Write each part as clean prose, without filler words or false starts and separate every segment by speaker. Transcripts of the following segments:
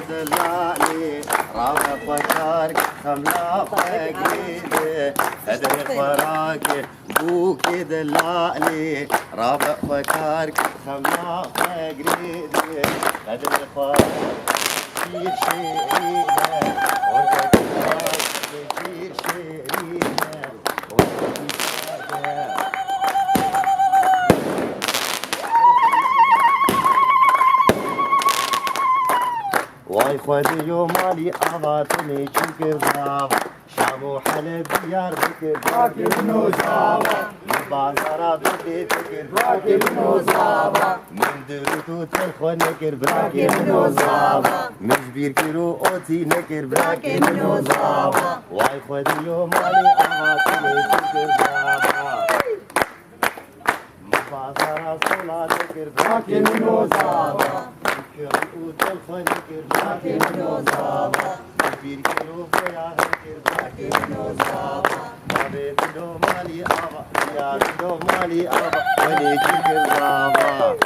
Speaker 1: دلالي رابع فكارك خملا فقيدة أدري فراك بوك دلالي رابع فكارك خملا فقيدة أدري فراك كثير شيرينة ورقة فراك كثير شيرينة واي خودي يوم مالي أضاتني شكر ضاوة شام وحلب ديار بكر
Speaker 2: راكب نوزاوة
Speaker 1: من بازارات بكر
Speaker 2: راكب نوزاوة
Speaker 1: من دروتو تلخو نكر
Speaker 2: راكب نوزاوة
Speaker 1: من جبير كيلو أوتي نكر
Speaker 2: راكب نوزاوة
Speaker 1: واي خودي يوم مالي أضاتني شكر ضاوة من بازارات صلاة نكر
Speaker 2: راكب نوزاوة
Speaker 1: راكب نوزاوة جبير كيلو فيا نكر
Speaker 2: راكب نوزاوة
Speaker 1: بابي كيلو مالي أبا يا كيلو مالي أبا ولي كيلو ضاوة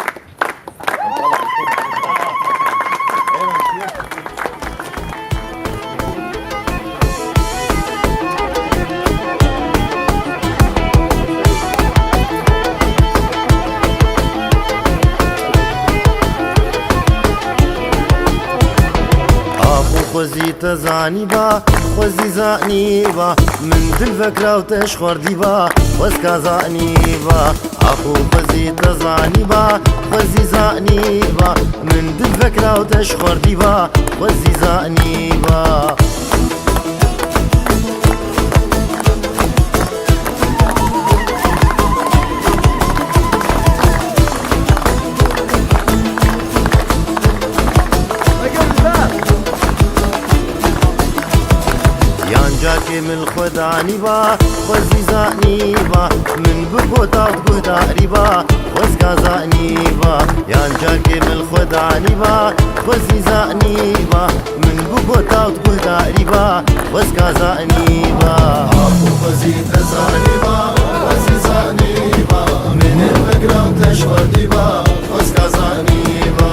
Speaker 1: خوزی تزانی با خوزی زانی با من دل فکر و تشخور دی با خوز کازانی با اخو خوزی تزانی با خوزی زانی با من دل فکر و تشخور دی با خوزی زانی با جاكي من الخدعني با خوزي زاني با من بقوتا وقوتا ريبا خوز كازاني با يان جاكي من الخدعني با خوزي زاني با من بقوتا وقوتا ريبا خوز كازاني با
Speaker 3: اخو خوزي تزاني با خوزي زاني با من الفكرة وتشوردي با خوز كازاني با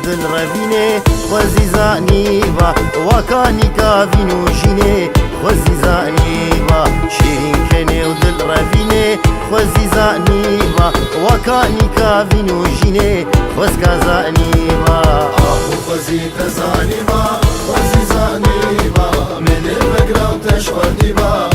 Speaker 1: ودل رفيني خوزي زاني با وكاني كافينو جيني خوزي زاني با شيرين كني ودل رفيني خوزي زاني با وكاني كافينو جيني خوز كازاني با
Speaker 3: اخو خوزي تزاني با خوزي زاني با من الفكرة وتشوردي با